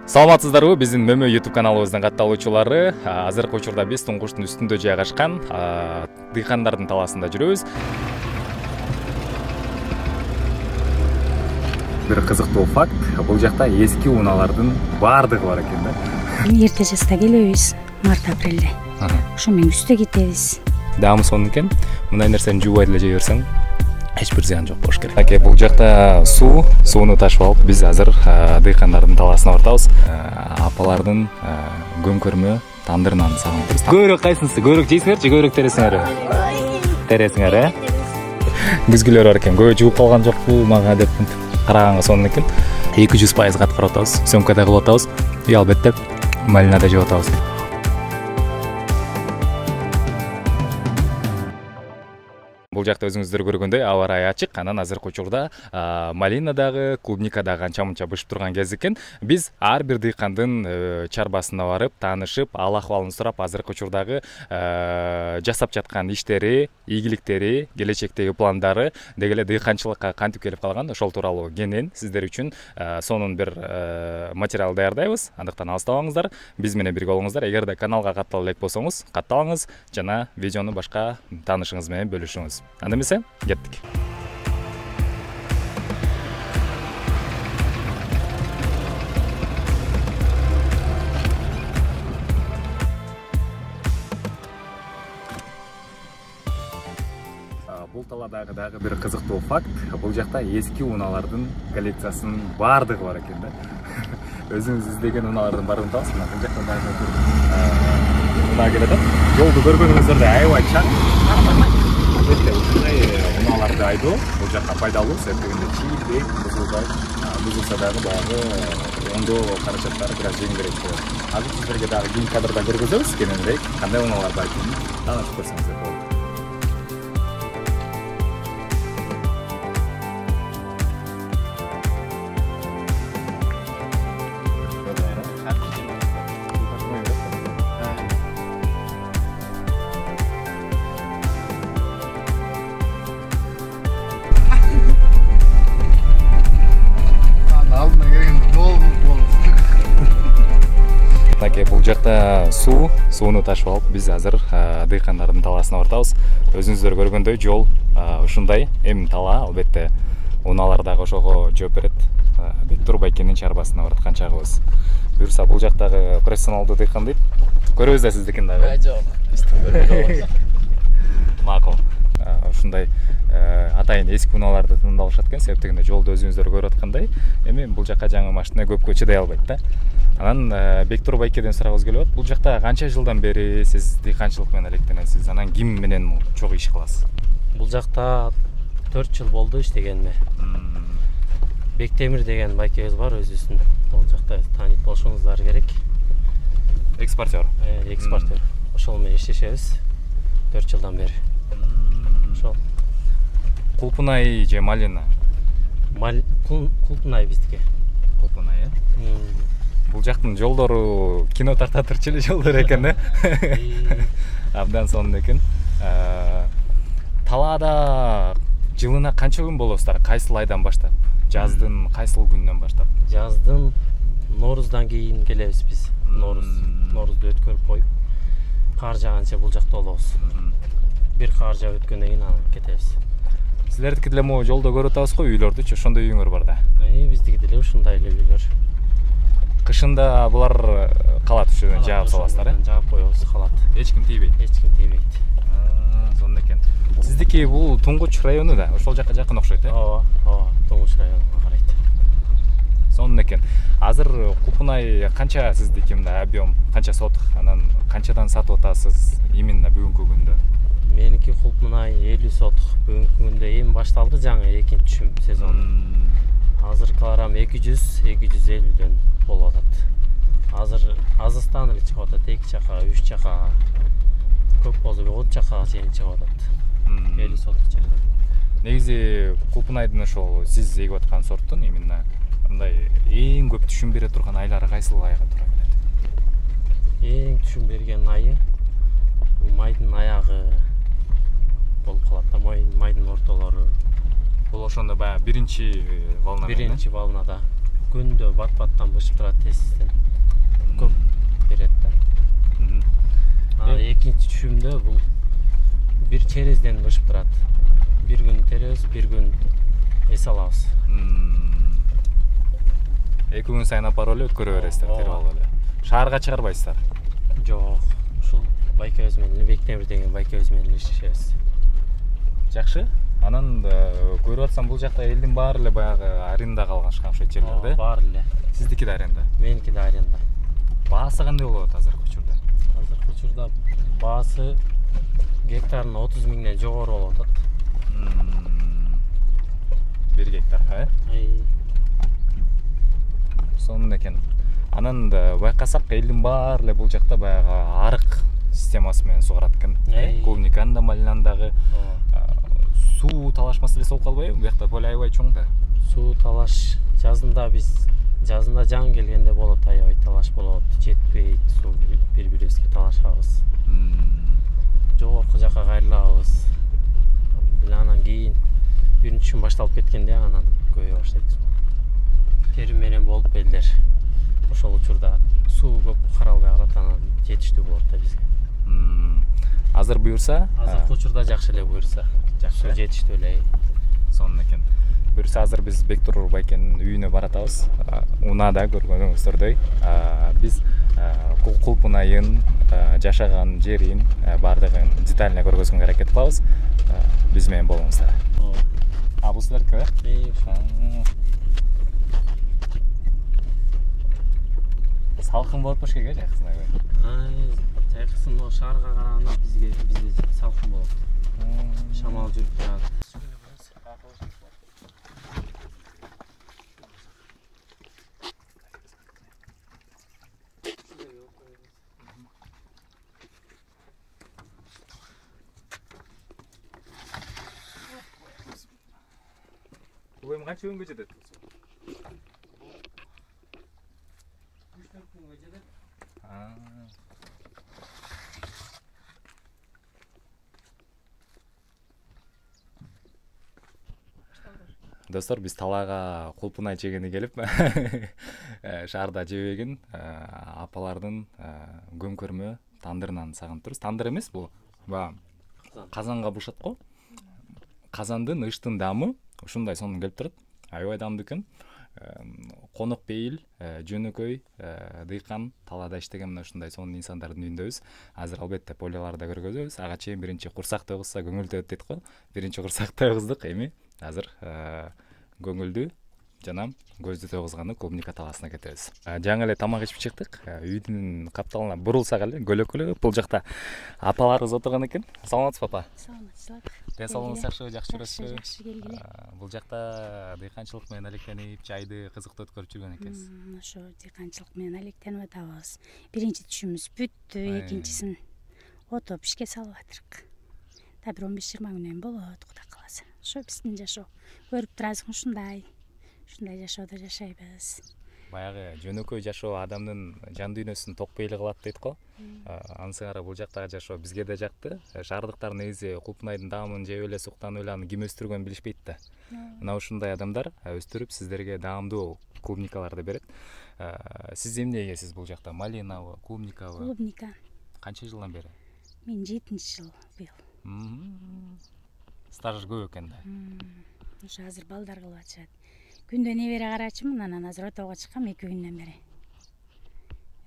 Саламатсыздарбы, биздин Мөмө YouTube каналыбыздын катталуучулары. Азыркы учурда биз Туңгуштун үстүндө жайгашкан дыйкандардын талаасында жүрөбүз. Бир кызыктуу факт, бул жакта эски унаалардын баардыгы бар экен да. Эрте жазда келебиз, март-апрелде. Ошо менен үстө кетебиз. Даамы сонун экен. Мындай нерсени жуубай эле жей берсең, эч бир зыян жок болуш керек. Бул жакта сууну ташып алып, биз азыр дыйкандардын талаасына бартабыз. Апалардын көмкөрмө тандыр нанын сагынабыз. Көбүрөөк кайсынысы? Көбүрөөк жейсиңерчи, көбүрөөк тересиңерби? Тересиңер, Күзгүлөр бар экен. Көбү жууп калган жокпу мага деп караганга сонун экен. 200% аткарып атабыз. Сөмкөдө кылып атабыз. И албетте малинада жеп атабыз. Бул жакта өзүңүздөр көргөндөй аба ырайы ачык, анан азыркы учурда малинадагы, клубникадагы анча-мынча бышып турган кез экен. Биз ар бир дыйкандын чарбасына барып, таанышып, ал акыбалын сурап, азыркы учурдагы жасап жаткан иштери, ийгиликтери, келечектеги пландары, деги эле дыйканчылыкка кантип келип калган, ошол тууралуу кенен сиздер үчүн сонун бир материал даярдайбыз. Андыктан алыстабаңыздар, биз менен бирге болуңуздар. Эгерде каналга каттала элек болсоңуз, катталыңыз жана видеону башка таанышыңыз менен бөлүшүңүз. Анда эмесе, кеттик. Бул таладагы дагы бир кызыктуу факт, бул жакта эски унаалардын коллекциясынын баардыгы бар экен да. Өзүңүз издеген унаалардын баарын табасыз. Бул жакта дагы унаа келет. Жолду көргөнүңүздөрдө аябай чаң. Унааларды айдоо бул жакка пайдалуу, себебинде чийдек бузулса дагы баягы оңдоо каражаттары бир аз жеңилирээк болот. Азыр сиздерге дагы кийинки кадрда көргөзөбүз, кененирээк кандай унааларды айдоонун таанышып көрсөңүздөр болот. Бул жакта сууну ташып алып, биз азыр дыйкандардын талаасына бартабыз. Өзүңүздөр көргөндөй жол ушундай. Эми тала албетте унаалар дагы ошого жооп берет. Бектур байкенин чарбасына бараткан чагыбыз. Буюрса бул жактагы профессионалдуу дыйкан дейт. Көрөбүз да сиздикин дагы. Жок. Макул. Ушундай атайын эски унааларды тындап алышат экен, себептегенде жолду өзүңүздөр көрүп аткандай. Эми бул жакка жаңы машина көпкө чыдай албайт да. Анан Бектур байкеден сурагыбыз келип атат. Бул жакта канча жылдан бери сиз дыйканчылык менен алектенесиз? Анан ким менен чогуу иш кыласыз? Бул жакта 4 жыл болду иштегениме. Бектемир деген байкебиз бар өзүбүздүн. Бул жакта таанып болушуңуздар керек. Экспортер. Экспортер. Ошол менен иштешебиз 4 жылдан бери. Ошол. Кулпунай же малина? Кулпунай биздики. Кулпунай, Бул жактын жолдору кино тартатырчу эле жолдор экен, Абдан сонун экен. Талаада жылына канча күн болосуздар? Кайсыл айдан баштап? Жаздын кайсыл күнүнөн баштап? Жаздын Нооруздан кийин келебиз биз. Ноорузду өткөрүп коюп, кар жааганча бул жакта болобуз. Бир кар жаап өткөндөн кийин анан кетебиз. Силердики деле могу жолдо көрүп атабыз го үйлөрдүчү, ошондой үйүңөр бар да. Биздики деле ушундай эле үйлөр. Кышында булар калат ушуну жаап саласыздар, Жаап коебуз, калат. Эч ким тийбейт. Эч ким тийбейт. Сонун экен. Сиздики бул Туңгуч району да, ошол жакка жакын окшойт, Ооба, Туңгуч районуна карайт. Сонун экен. Азыр Кулпунай канча сиздики мындай объем, канча соток, анан канчадан сатып атасыз именно бүгүнкү күндө? Меники Кулпунай 50 соток. Бүгүнкү күндө эми башталды жаңы экинчи түшүм сезону. Азыркылар 200-250дөн болуп атат. Азыр азыстан эле чыгып атат, 2 чака, 3 чака. Көп болсо 10 чакага чейин чыгып атат. 50 соток чейин. Негизи Кулпунайдын ошол сиз эгип аткан сорттун именно мындай эң көп түшүм бере турган айлары кайсыл айга туура келет? Эң түшүм берген айы майдын аягы болуп калат да, майдын ортолору. Бул ошондо баягы биринчи волна. Биринчи волнада күндө бат-баттан бышып турат тесизден. турат. Бир күн теребиз, бир күн эс алабыз. 2 күн сайын апарып эле өткөрө бересиздер, терип алып эле. Шаарга чыгарбайсыздар? Жок, ушул байкебиз менен Бектемир деген байкебиз менен иштешебиз. Жакшы. Анан көрүп атсам бул жакта элдин баары эле баягы арендага алган ошол жерлерде. Баары эле. Сиздики да аренда? Меники да аренда. Баасы кандай болот азыркы учурда? Азыркы учурда баасы гектарына 30 миңден жогору болуп атат. 1 гектар, сонун экен. Анан байкасак элдин баары эле бул жакта баягы арык системасы менен сугарат экен. Клубниканы да, малинаны дагы. Суу талаш маселеси болуп калбайбы? Бу жакта поле аябай чоң да. Суу талаш жазында жан келгенде болот, аябай талаш болот. Жетпейт, суу бири-бирибизге талашабыз. Жогорку жакка кайрылабыз. Анан кийин биринчи күн башталып кеткенде анан көбөйө баштайт суу. Терим менен болуп элдер. Ошол учурда суу көп каралбай калат, анан жетиштүү болот да бизге. Азыр буюрса, азыркы учурда жакшы эле буюрса. Жакшы жетиштүү эле. Сонун экен. Буюрса азыр биз Бектур байкенин үйүнө баратабыз. Унаада көргөнүңүздөрдөй, биз Кулпунайын, жашаган жерин баардыгын детально көргөзгөнгө аракет кылабыз. Биз менен болуңуздар. Бул силердики? Салкын болот башкеге жаксына көй. Жайкысын шаарга караганда бизде салкын болот. Шамал жүрүп турат. Бул эми канча күнгө жетет? 3-4 күнгө жетет. Достор, биз талаага Кулпунай жегени келип, шаарда жебеген апалардын көмкөрмө тандырынан сагынып турбуз. Тандыр эмес бул. Казанга бушат го. Казандын ыштын дамы ушундай сонун келип турат. Аябай дамдуу экен. Конок бейил, жөнөкөй, дыйкан, талаада иштеген мына ушундай сонун инсандардын үйүндөбүз. Азыр албетте поляларды көргөзөбүз. Ага чейин биринчи курсак тойгузса көңүлдүү өтөт дейт го. Биринчи курсак тойгуздук, эми азыр көңүлдүү жана көздү тойгузганы клубника талаасына кетебиз. Жаңы эле тамак ичип чыктык. Үйдүн капталына бурулсак эле көлөкөлөп бул жакта апаларыбыз отурган экен. Саламатсызбы, апа? Саламатчылык. Ден соолугуңуз жакшыбы, жакшы жүрөсүзбү? Жакшы келгиле. Бул жакта дыйканчылык менен алектенип, жайды кызыктуу өткөрүп жүргөн экенсиз. Ошо дыйканчылык менен алектенип атабыз. Биринчи түшүмүз бүттү, экинчисин отоп ишке салып атырык. Да бир 15-20 күнөн болот, Кудай кааласа. Ошо биздин жашоо. Көрүп турасың ушундай жашоодо жашайбыз. Баягы жөнөкөй жашоо адамдын жан дүйнөсүн ток пейили кылат дейт го. Ансыңар бул жактагы жашоо бизге да жакты. Шаардыктар негизи Кулпунайдын даамын жеп эле суктанып эле аны ким өстүргөнүн билишпейт да. Мына ушундай адамдар өстүрүп сиздерге даамдуу клубникаларды берет. Сиз эмне эгесиз бул жакта? Малинабы, клубникабы? Клубника. Канча жылдан бери? Мен 7-жыл быйыл. Стаж көп экен да. Ошо азыр балдар кылып атышат. Күндө небере карачымын, анан азыр отоого чыккам 2 күндөн бери.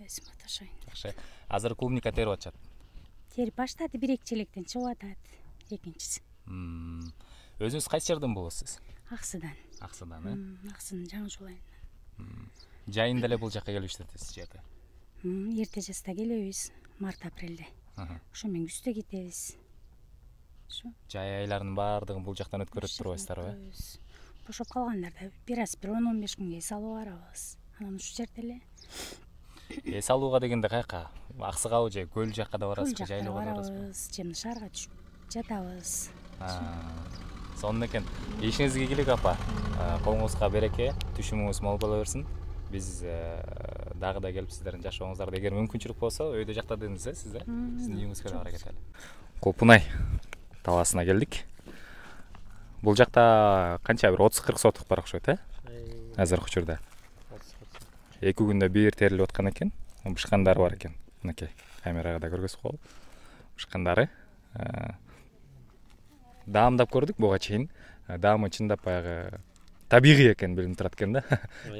Өзүм отошойм. Жакшы. Азыр клубника терип атышат. Терип баштады, 1-2 челектен чыгып атат. Экинчиси. Өзүңүз кайсы жерден болосуз? Аксыдан. Аксыдан, Аксынын жаңы жол айынан. Жайында эле бул жакка келип иштетесиз жерде. Эрте жазда келебиз, март-апрелде. Ошо менен күздө кетебиз. Жай айларынын баардыгын бул жактан өткөрүп турбайсыздарбы? Бошоп калгандарда бир 10-15 күнгө эс алып барабыз. Анан ушул жерде эле. Эс алууга дегенде каяка? Аксыгабы же көл жакка да барасызбы, жайлоого да барасызбы? Же шаарга түшүп жатабыз. Сонун экен. Ишиңизге ийгилик, апа. Колуңузга береке, түшүмүңүз мол боло берсин. Биз дагы да келип сиздердин жашооңуздарды эгер мүмкүнчүлүк болсо, өйдө жактадыңыз, сиздер сиздин үйүңүзгө да аракет этели. Кулпунай талаасына келдик. Бул жакта канча бир 30-40 сотук бар окшойт, азыркы учурда. 2 күндө бир терилип аткан экен. Бышкандары бар экен. Мынакей камерага да көргөзүп коелу. Бышкандары. даамдап көрдүк буга чейин. Даамы чындап баягы табигый экени билинип турат экен да.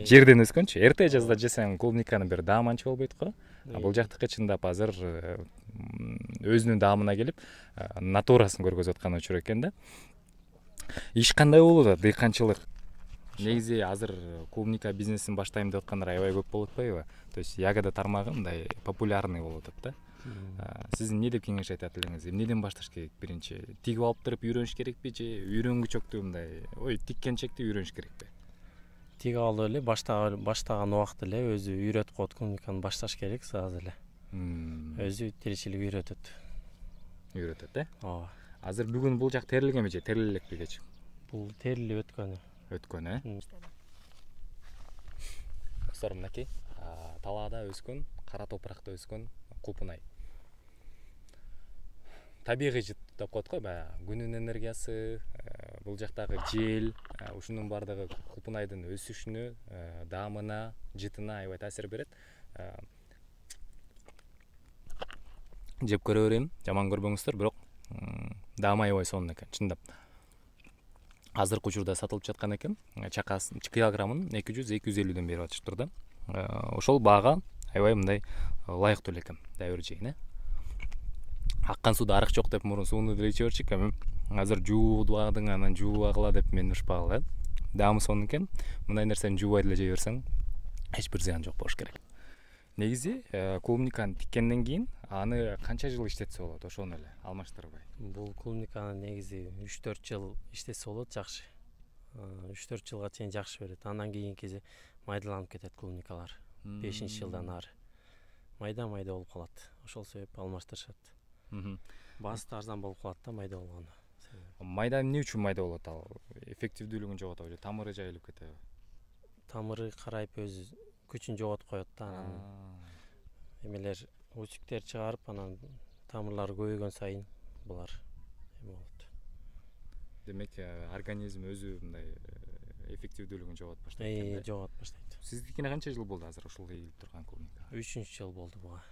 Жерден өскөнчү. Эрте жазда жесең клубниканын бир даамы анча болбойт го. Бул жактыкы чындап азыр өзүнүн даамына келип, натурасын көргөзүп аткан учур экен да. Иш кандай болуп атат, дыйканчылык? Негизи азыр клубника бизнесин баштайм деп аткандар аябай көп болуп атпайбы? То есть ягода тармагы мындай популярный болуп атат да. Сиз эмне деп кеңеш айтат элеңиз? Эмнеден башташ керек биринчи? Тигип алып туруп үйрөнүш керекпи же үйрөнгүчөктү мындай, ой, тиккенчекти үйрөнүш керекпи? Тиги алып эле баштаган убакта эле өзү үйрөтүп коет, клубниканы башташ керек сразу эле. Өзү тиричилик үйрөтөт. Үйрөтөт, э? Ооба. Азыр бүгүн бул жак терилгенби же териле элекпи кеч? Бул терилип өткөн. Өткөн, э? Достор, мынакей, талаада өскөн, кара топуракта өскөн купунай. Табигый жыт деп коет го, баягы күнүн энергиясы, бул жактагы жел, ушунун бардыгы купунайдын өсүшүнө, даамына, жытына аябай таасир берет. Жеп көрө берем, жаман көрбөңүздөр, бирок даамы аябай сонун экен, чындап. Азыркы учурда сатылып жаткан экен. Чакасын килограммын 200-250дөн берип атышыптыр да. Ошол баага аябай мындай ылайыктуу экен, дайыр жейин, э? Аккан сууда арык жок деп мурун сууну деле иче берчүк, эми азыр жуубадың, анан жуубагыла деп мен ушпагыла. Даамы сонун экен. Мындай нерсени жуубай деле жей берсең, эч бир зыян жок болуш керек. Негизи клубниканы тиккенден кийин аны канча жыл иштетсе болот, ошону эле алмаштырбай? Бул клубниканы негизи 3-4 жыл иштесе болот, жакшы. 3-4 жылга чейин жакшы берет. Андан кийинки майдаланып кетет клубникалар. 5-жылдан ары майда болуп калат. Ошол себеп алмаштырышат. Баасы арзан болуп калат да майда болгону. Майда эмне үчүн майда болот ал? Эффективдүүлүгүн жоготобу же тамыры жайылып кетеби? Тамыры карайып өзү күчүн жоготуп коет да, анан эмелер үчүктер чыгарып, анан тамырлары көбөйгөн сайын булар эме болот. Демек, организм өзү мындай эффективдүүлүгүн жоготуп баштайт экен да? Жоготуп баштайт. Сиздикине канча жыл болду азыр ушул ийилип турган клубника? 3-жыл болду буга.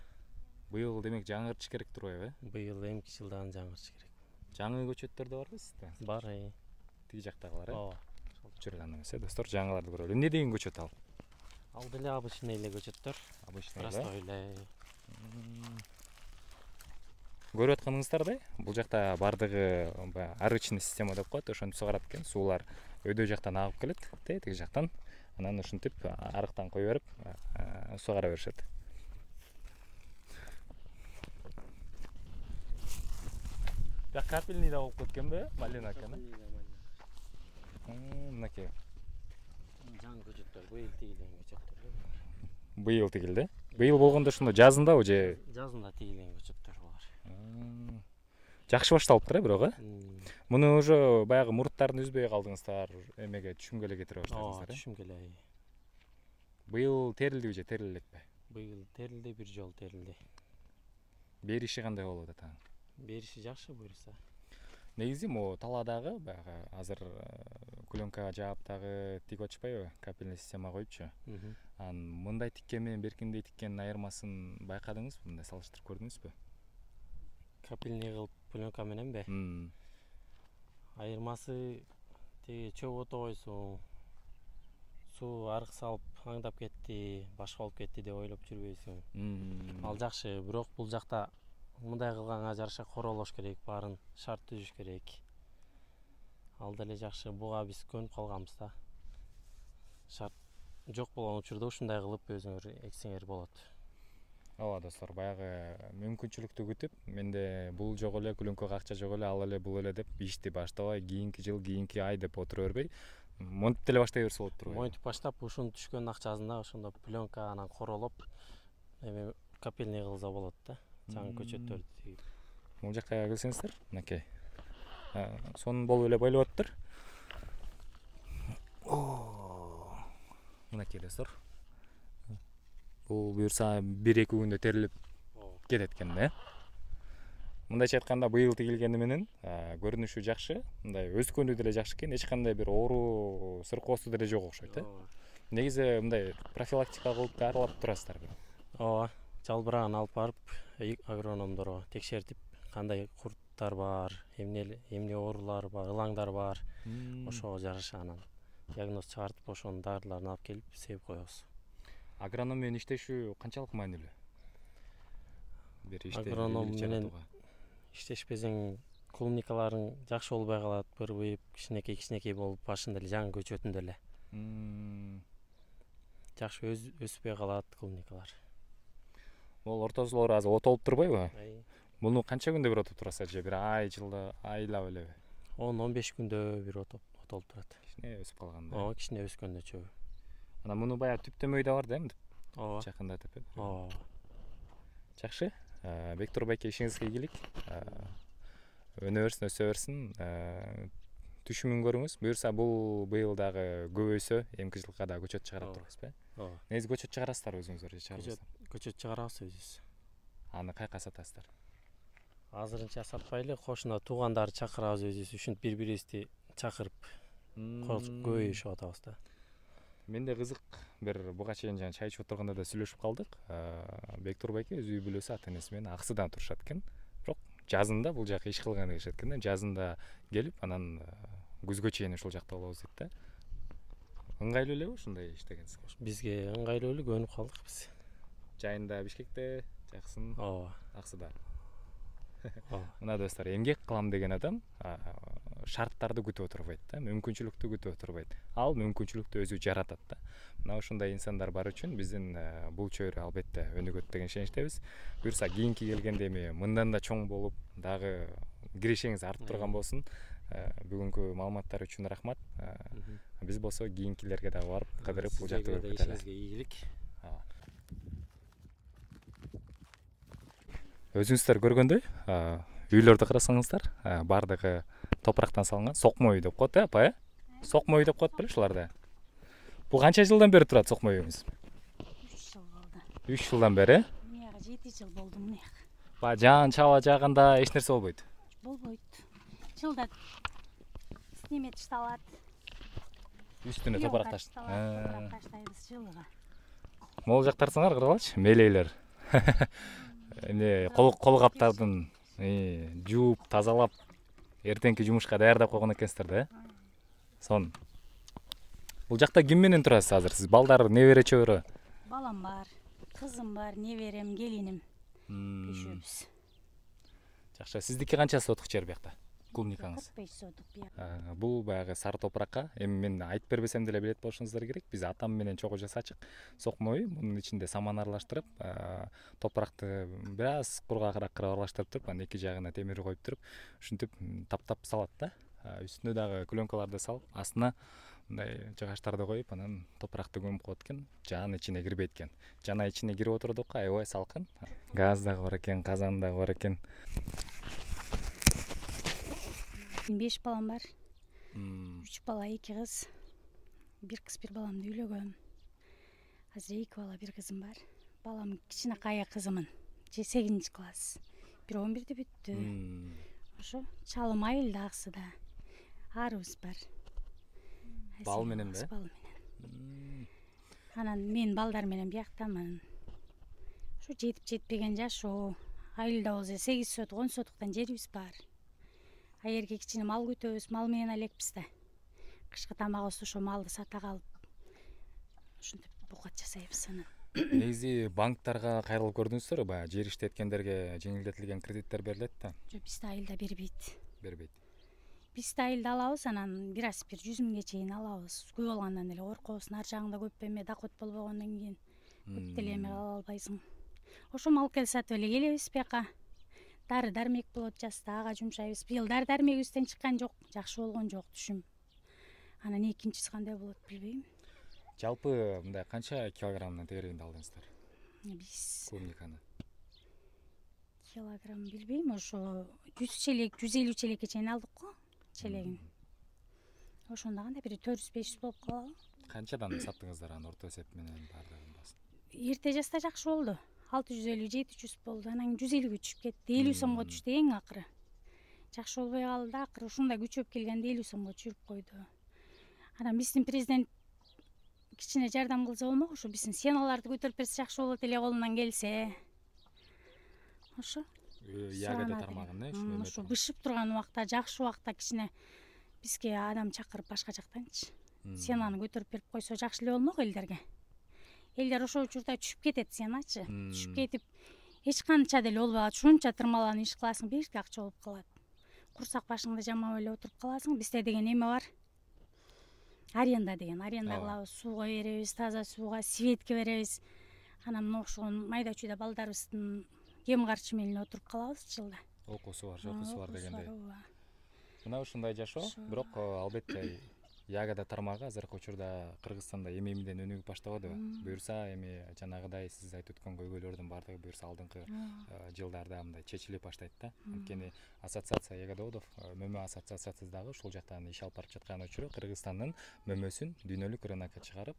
Быйыл демек жаңыртыш керек турбайбы, э? Быйыл эмки жылдан жаңыртыш керек. Жаңы көчөттөр да барбы сизде? Бар, Тиги жактагылар, э? Ооба. Учурганыңыз, э, достор, жаңыларды көрөлү. Эмне деген көчөт ал? Ал деле обычный эле көчөттөр. Обычный Простой эле. Көрүп атканыңыздардай, бул жакта бардыгы арычный система деп коет, ошентип сугарат экен. Суулар өйдө жактан агып келет, тиги жактан. Анан ушинтип арыктан кое берип сугара беришет. Бак капельный да болуп кеткенби? Малина экен, э? Мынакей. Жаңы көчөттөр, быйыл тигилген көчөттөр. Быйыл тигилди. Быйыл болгондо ошондо жазындабы же? Жазында тигилген көчөттөр булар. Жакшы башталыптыр, бирок, э? Муну уже баягы мурттарын үзбөй калдыңыздар, эмеге түшүмгө эле кетире баштадыңыздар, э? Түшүмгө эле. Быйыл терилдиби же териле элекпи? Быйыл терилди, бир жол терилди. Бериши кандай болуп атат? Бериши жакшы буюрса. Негизи могу талаадагы баягы азыр клёнкага жаап дагы тигип атышпайбы? Капельный система коюпчу. Анан мындай тиккен менен беркиндей тиккендин айырмасын байкадыңызбы? Мындай салыштырып көрдүңүзбү? Капельный кылып пленка мененби? Айырмасы тиги чөп отобойсуң. Суу арык салып аңдап кетти, башка болуп кетти деп ойлоп жүрбөйсүң. Ал жакшы, бирок бул жакта мындай кылганга жараша королош керек, баарын шарт түзүш керек. Ал деле жакшы, буга биз көнүп калганбыз да. Шарт жок болгон учурда ушундай кылып өзүңөр эксеңер болот. Ооба достор, баягы мүмкүнчүлүктү күтүп, менде бул жок эле, клёнкага акча жок эле, ал эле, бул эле деп ишти баштабай, кийинки жыл, кийинки ай деп отура бербей, монтип деле баштай берсе болот турбайбы? Монтип баштап, ушунун түшкөн акчасын да ошондо пленка анан королоп, эме капельный кылса болот да. Жаңы көчөттөрдү тигип. Бул жакка келсеңиздер, мынакей. Сонун болуп эле байлап атыптыр. Мынакей достор. Бул буюрса 1-2 күндө терилип кетет экен да. Мындайча айтканда, быйыл тигилгени менен көрүнүшү жакшы, мындай өскөнү деле жакшы экен, эч кандай бир оору, сыркоосу деле жок окшойт, э? Негизи мындай профилактика кылып дарылап турасыздарбы? Ооба, жалбырагын алып барып агрономдорго текшертип, кандай курт грипптар бар, эмне оорулар бар, ылаңдар бар. Ошого жараша анан диагноз чыгартып, ошонун дарыларын алып келип себип коебуз. Агроном менен иштешүү канчалык маанилүү? Бир Агроном менен иштешпесең клубникаларың жакшы болбой калат, быйып кичинекей болуп, башында эле жаңы көчөтүндө эле. Жакшы өспөй калат клубникалар. Бул ортосулар азыр отолуп турбайбы? Муну канча күндө бир отуп турасыздар же бир ай, жылда айлап элеби? 10-15 күндө бир отолуп турат. Кичине өсүп калганда. Кичине өскөндө чөбү. Анан муну баягы түптөмөй да бар да эми? Ооба. Жакындатып. Ооба. Жакшы. Бектур байке ишиңизге ийгилик. Өнө берсин, өсө берсин. Түшүмүн көрүңүз. Буюрса бул быйыл дагы көбөйсө, эмки жылга да көчөт чыгарат турасызбы? Ооба. Негизи көчөт чыгарасыздар өзүңүздөр же чыгарбайсыздар? Көчөт чыгарабыз өзүбүз. Аны кайка сатасыздар? Азырынча сатпай эле кошуна туугандарды чакырабыз өзүбүз, ушинтип бири-бирибизди чакырып көбөйүшүп атабыз да. Менде кызык бир буга чейин жана чай ичип отурганда да сүйлөшүп калдык. Бектур байке өз үй бүлөсү ата энеси менен Аксыдан турушат экен. Бирок жазында бул жака иш кылганы келишет экен. Жазында келип, анан күзгө чейин ушул жакта болобуз дейт да. Ыңгайлуу элеби ушундай иштегенсизге? Бизге ыңгайлуу эле, көнүп калдык биз. Жайында Бишкекте, жаксын Ооба. Аксыда. Ооба. Мына достор, эмгек кылам деген адам шарттарды күтүп отурбайт да, мүмкүнчүлүктү күтүп отурбайт. Ал мүмкүнчүлүктү өзү жаратат да. Мына ушундай инсандар бар үчүн биздин бул чөйрө албетте өнүгөт деген ишеничтебиз. Буюрса кийинки келгенде эми мындан да чоң болуп, дагы киришеңиз артып турган болсун. Бүгүнкү маалыматтар үчүн рахмат. Биз болсо кийинкилерге дагы барып кыдырып бул жакты көрүп кетели. Ишиңизге ийгилик. Өзүңүздөр көргөндөй, үйлөрдү карасаңыздар, бардыгы топурактан салынган, сокмо үй деп коет апа, Сокмо үй деп коет беле ушуларда. Бул канча жылдан бери турат сокмо үйүңүз? 3 жыл болду. 3 жылдан бери? Мияга 7 жыл болду мына. Баягы жаан чаба жааганда эч нерсе болбойт? Болбойт. Жылда снеме ташталат. Үстүнө топурак ташталат. Таштайбыз жылыга. Могул жактарсыңар карагылачы, мелейлер. Эмне кол каптардын жууп, тазалап, эртеңки жумушка даярдап койгон экенсиздер да? Сон. Бул жакта ким менен турасыз азыр? Сиз балдар, небере чөбөрө? Балам бар, кызым бар, неберем, келиним. Үшөөбүз. Жакшы. Сиздики канча сотук жер бuyakта? Клубникаңыз? 45 сотук бuyак. Бул баягы сары топуракка, эми мен айтып бербесем деле билет болушуңуздар керек. Биз атам менен чогуу жасачык. Сокмо үй, мунун ичинде саман аралаштырып, топуракты бир аз кургакыраак аралаштырып туруп, анан эки жагына темир коюп туруп, ушинтип таптап салат да. Үстүнө дагы клёнкаларды салып, астына мындай жыгачтарды коюп, анан топуракты көмүп коет экен. Жан ичине кирбейт экен. Жана ичине кирип отурдук, аябай салкын. Газ дагы бар экен, казан дагы бар экен. 5 балам бар. 3 бала, 2 кыз. Бир кыз, бир баламды үйлөгөм. Азыр 2 бала, бир кызым бар. Балам кичинекай кызымын. 8 класс. Бир 11-де бүттү. Ошо чалым айылда Аксыда. Арыбыз бар. Бал менен бе? Бал менен. Анан мен балдар менен бияктамын. Ошо жетип жетпеген жашоо. Айылда болсо 8 сотук, 10 сотуктан жерибиз бар. Аерге кичине мал күтөбүз, мал менен элекпиз да. Кышкы тамагыбызды ошо малды сата калып, ушинтип бугат жасайбыз анан. Негизи банктарга кайрылып көрдүңүздөрбү? Баягы жер иштеткендерге жеңилдетилген кредиттер берилет да. Жок, бизде айылда бербейт. Бербейт. Бизде айылда алабыз, анан бир 100 миңге чейин алабыз. Көп алгандан эле коркобуз, ар жагында көп эме доход болбогондон кийин көп деле эме ала албайсың. Ошо мал кел сатып эле келебиз бияка. Дары дармек болот, жазда ага жумшайбыз. Быйыл дары дармегибизден чыккан жок, жакшы болгон жок түшүм. Анан экинчиси кандай болот билбейм. Жалпы мындай канча килограммдан тегерегинде алдыңыздар? Биз клубниканы. Килограмм билбейм, ошо 100 челек, 150 челекке чейин алдык го, челегин. Ошондо кандай бир 400-500 болуп калабы. Канчадан саттыңыздар аны орто эсеп менен баардыгын басып? Эрте жашта жакшы болду. 650-700 болду. Анан 150 түшүп кетти. 50 сомго түштү эң акыры. Жакшы болбой калды, акыры ушундай күчөп келгенде 50 сомго түшүрүп койду. Анан биздин президент кичине жардам кылса болмок, ошо биздин сеналарды көтөрүп берсе жакшы болот эле, колунан келсе. Ошо. ягода тармагын, ушу бышып турган убакта, жакшы убакта кичине бизге адам чакырып башка жактанчы сенаны көтөрүп берип койсо жакшы эле болмок элдерге. Элдер ошол учурда түшүп кетет сеначы. Түшүп кетип эч канча деле болбой калат. Ушунча тырмаланып иш кыласың, бирге акча болуп калат. Курсак башыңда жамап эле отуруп каласың. Бизде деген эме бар. Аренда деген, аренда кылабыз, сууга беребиз, таза сууга, светке беребиз. Анан мына окшогон майда чүйдө балдарыбыздын кем карчы менен отуруп калабыз жылда. Окуусу бар, жокусу бар дегендей. Мына ушундай жашоо, бирок албетте ягода тармагы азыркы учурда Кыргызстанда эми-эмиден өнүгүп баштабадыбы? Буюрса эми жанагыдай сиз айтып өткөн көйгөйлөрдүн баардыгы буюрса алдыңкы жылдарда мындай чечилип баштайт да. Анткени ассоциация ягодоводов, мөмө ассоциациясы дагы ушул жактан иш алып барып жаткан учуру Кыргызстандын мөмөсүн дүйнөлүк рынокко чыгарып,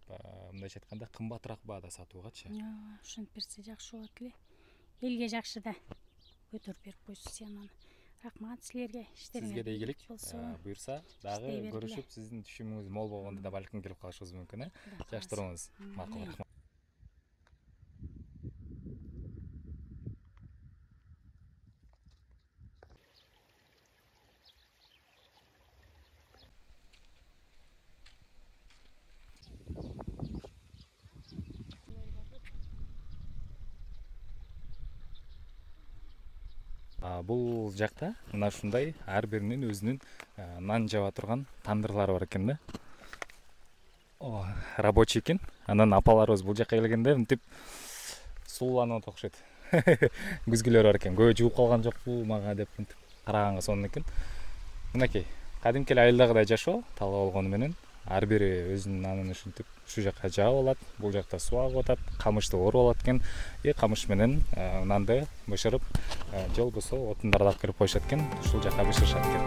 мындайча айтканда кымбатыраак баада сатуугачы. Ошентип берсе жакшы болот эле. Элге жакшы да көтөрүп берип койсу сенаны. Рахмат силерге, Сизге да ийгилик буюрса дагы көрүшүп сиздин түшүмүңүз мол болгондо да балким келип калышыбыз мүмкүн, жакшы туруңуз. Макул, рахмат. Бул жакта мына ушундай ар биринин өзүнүн нан жаба турган тандырлары бар экен да. Рабочий экен. Анан апаларыбыз бул жакка келгенде мынтип сууланып окшойт. Күзгүлөр бар экен. Көбү жууп калган жокпу мага деп мынтип караганга сонун экен. Мынакей, кадимки эле айылдагыдай жашоо талга болгону менен ар бири өзүнүн нанын ушинтип ушул жакка жаап алат, бул жакта суу агып атат, камышты оруп алат экен. Камыш менен нанды бышырып, же болбосо отундарды алып кирип коюшат экен, ушул жакка бышырышат экен.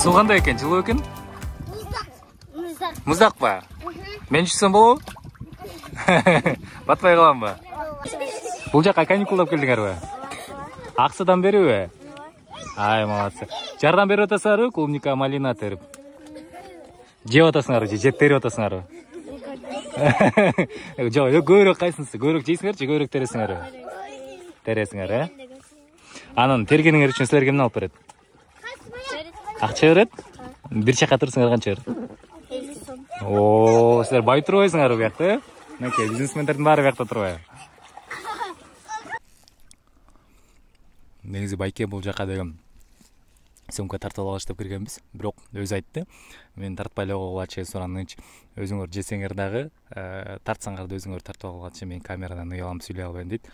Суу кандай экен, жылуу экен? Муздак ба? Мен түшсөм болобу? Батпай каламбы? Бул жакка каникулдап келдиңерби? Аксыдан бериби? Ай, молодцы. Жардан берип атасыңарбы? Клубника, малина терип. Жеп атасыңарбы же жеп берип атасыңарбы? Жок, көбүрөөк кайсынысы? Көбүрөөк жейсиңер же көбүрөөк тересиңерби? Тересиңер, Анан тергениңер үчүн силерге эмне алып берет? Акча берет? Бир чакка турсаңар канча берет? 50 сом. Силер бай турбайсыңарбы буякта? Мынакей, бизнесмендердин баары буякта турбайбы? Негизи байке бул жака деген сөмкө тартып алабыз деп киргенбиз, бирок өзү айтты. Мен тартпай эле койгулачы сураныңчы. Өзүңөр жесеңер дагы, тартсаңар да өзүңөр тартып алгулачы, мен камерадан уялам сүйлөй албайм дейт.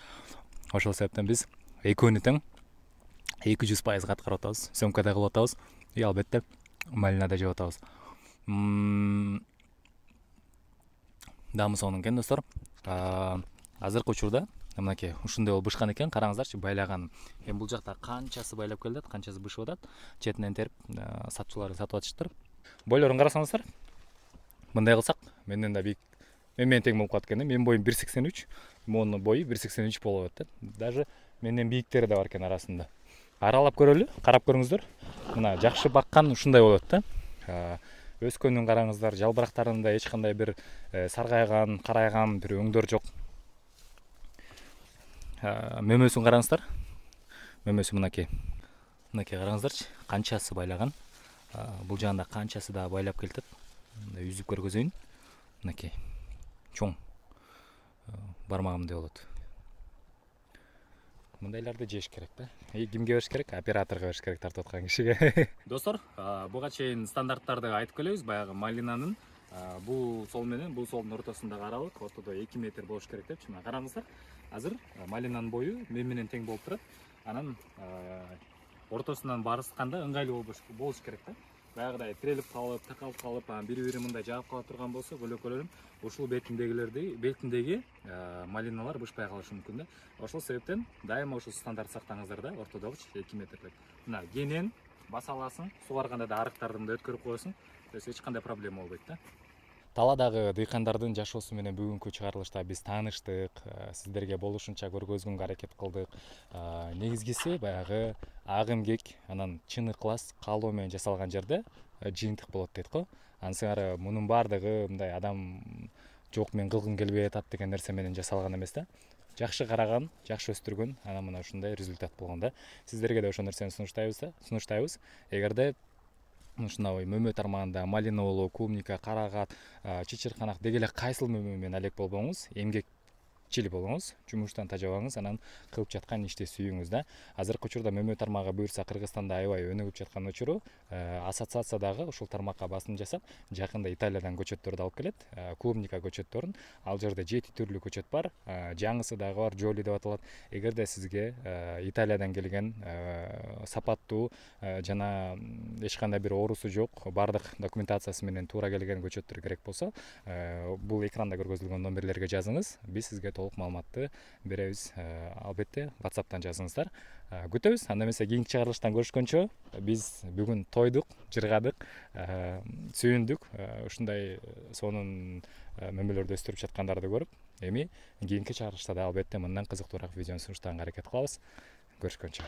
Ошол себептен биз экөөнү тең 200% аткарып атабыз. Сөмкада кылып атабыз. Албетте малинада жеп атабыз. Дамы сонун экен достор. Азыркы учурда мынакей ушундай болуп бышкан экен, караңыздарчы, байлаган. Эми бул жакта канчасы байлап келди, канчасы бышып атат. Четинен терип сатчылар сатып атышыптыр. Бойлорун карасаңыздар. Мындай кылсак, менден да бийик. Мен тең болуп калат экен. Менин боюм 1.83, монун бою 1.83 болуп атат. Даже менден бийиктери да бар экен арасында. Аралап көрөлү, карап көрүңүздөр. Мына жакшы баккан ушундай болот да. Өскөнүн караңыздар, жалбырактарында эч кандай бир саргайган, карайган бир өңдөр жок. Мөмөсүн караңыздар. Мөмөсү мынакей. Мынакей караңыздарчы, канчасы байлаган. Бул жагында канчасы да байлап келтет. Мындай үзүп көргөзөйүн. Мынакей. Чоң. Бармагымдай болот. Мындайларды жеш керек да. Кимге бериш керек? Операторго бериш керек, тартып аткан кишиге. Достор, буга чейин стандарттарды айтып келебиз. Баягы малинанын бул сол менен бул солдун ортосундагы аралык ортодо 2 метр болуш керек депчи. Мына караңыздар. Азыр малинанын бою мен менен тең болуп турат. Анан ортосунан барышканда ыңгайлуу болуш керек да. Баягыдай тирелип калып, такалып калып, бири-бири мындай жаап кала турган болсо, бөлөкөлөрүм ушул бетиндеги малиналар бышпай калышы мүмкүн да. Ошол себептен дайыма ушул стандарт сактаңыздар да, ортодогучу 2 метрлик. Мына кенен баса аласың, суу барганда да арыктарды мындай өткөрүп коесуң. То есть эч кандай проблема болбойт да. Таладагы дыйкандардын жашоосу менен бүгүнкү чыгарылышта биз тааныштык, сиздерге болушунча көргөзгөнгө аракет кылдык. Негизгиси баягы ак эмгек, анан чын ыклас, каалоо менен жасалган жерде жыйынтык болот дейт го. Анан сыңары мунун баардыгы мындай адам жок мен кылгым келбей атат деген нерсе менен жасалган эмес да. Жакшы караган, жакшы өстүргөн, анан мына ушундай результат болгон да. Сиздерге да ошол нерсени сунуштайбыз. Эгерде ушундай мөмө тармагында малина болобу, клубника, карагат, чычырканак деги эле кайсыл мөмө менен алек болбоңуз, эмгекчил болуңуз, жумуштан тажабаңыз, анан кылып жаткан ишти сүйүңүз да. Азыркы учурда мөмө тармагы буюрса Кыргызстанда аябай өнүгүп жаткан учуру, ассоциация дагы ушул тармакка басым жасап, жакында Италиядан көчөттөрдү алып келет, клубника көчөттөрүн. Ал жерде 7 түрлүү көчөт бар, жаңысы дагы бар, жоли деп аталат. Эгерде сизге Италиядан келген сапаттуу жана эч кандай бир оорусу жок, баардык документациясы менен туура келген көчөттөр керек болсо, бул экранда көргөзүлгөн номерлерге жазыңыз. Биз сизге толук маалыматты беребиз. Албетте WhatsApp'тан жазыңыздар. Күтөбүз. Анда эмесе кийинки чыгарылыштан көрүшкөнчө, биз бүгүн тойдук, жыргадык, сүйүндүк. Ушундай сонун мөмөлөрдү өстүрүп жаткандарды көрүп, эми кийинки чыгарылышта да албетте мындан кызыктуураак видеону сунуштаганга аракет кылабыз. Көрүшкөнчө.